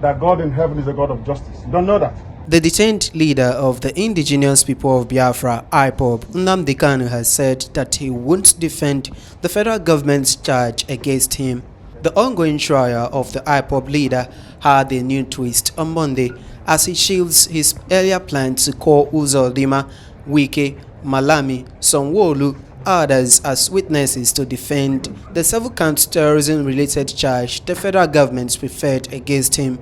that God in heaven is a God of justice. You don't know that. The detained leader of the indigenous people of Biafra, IPOB, Nnamdi Kanu, has said that he won't defend the federal government's charge against him. The ongoing trial of the IPOB leader had a new twist on Monday as he shields his earlier plan to call Uzodimma, Wike, Malami, Sanwo-Olu, others as witnesses to defend the 7-count terrorism-related charge the federal government preferred against him.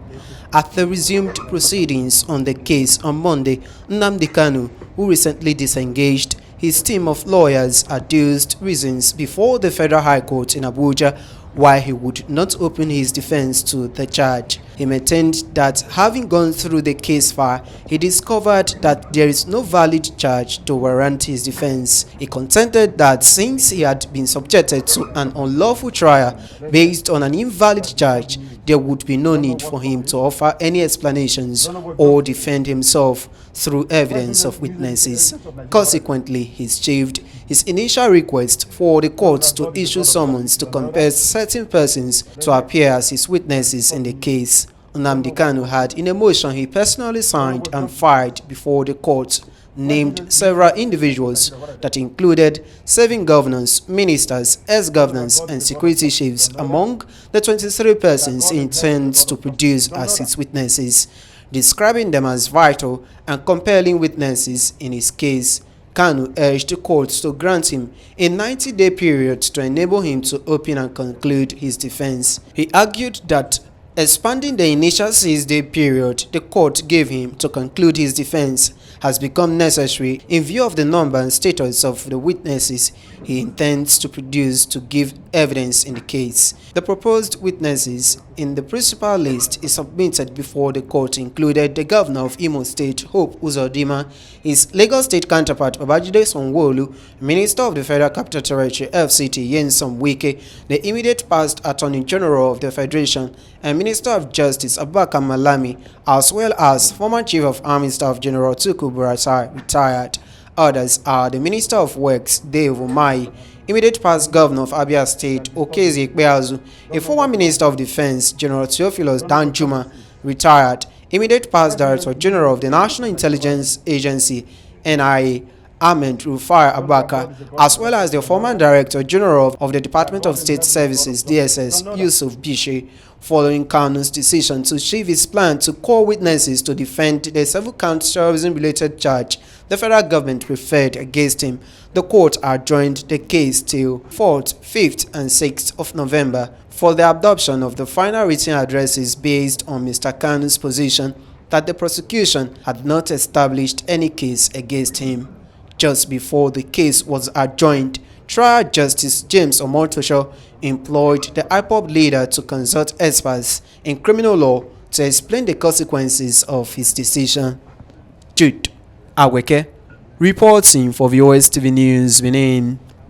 At the resumed proceedings on the case on Monday, Nnamdi Kanu, who recently disengaged his team of lawyers, adduced reasons before the Federal High Court in Abuja why he would not open his defense to the charge. He maintained that having gone through the case file, he discovered that there is no valid charge to warrant his defense. He contended that since he had been subjected to an unlawful trial based on an invalid charge, there would be no need for him to offer any explanations or defend himself through evidence of witnesses. Consequently, he shelved his initial request for the court to issue summons to compel certain persons to appear as his witnesses in the case. Nnamdi Kanu had, in a motion he personally signed and filed before the court, named several individuals that included 7 governors, ministers, ex-governors, and security chiefs among the 23 persons he intends to produce as his witnesses, describing them as vital and compelling witnesses in his case. Kanu urged the court to grant him a 90-day period to enable him to open and conclude his defense. He argued that expanding the initial 6-day period the court gave him to conclude his defense has become necessary in view of the number and status of the witnesses he intends to produce to give evidence in the case. The proposed witnesses in the principal list is submitted before the court included the governor of Imo State, Hope Uzodimma, his Lagos State counterpart Babajide Sanwo-Olu, Minister of the Federal Capital Territory FCT Nyesom Wike, the immediate past Attorney General of the Federation, and Minister of Justice Abubakar Malami, as well as former Chief of Army Staff General Tuku Buratai, retired. Others are the Minister of Works, Dave Umahi, immediate past Governor of Abia State, Okezie Ikpeazu, a former Minister of Defense, General Theophilus Danjuma, retired, immediate past Director General of the National Intelligence Agency, NIA, Ahmed Rufai Abaka, as well as the former Director General of the Department of State Services, DSS, Yusuf Bishi, following Kanu's decision to shift his plan to call witnesses to defend the 7-count terrorism-related charge the federal government preferred against him. The court adjourned the case till 4th, 5th, and 6th of November for the adoption of the final written addresses based on Mr. Kanu's position that the prosecution had not established any case against him. Just before the case was adjourned, Trial Justice James Omotosho employed the IPOB leader to consult experts in criminal law to explain the consequences of his decision. Jude Aweke, reporting for VOS TV News, Benin.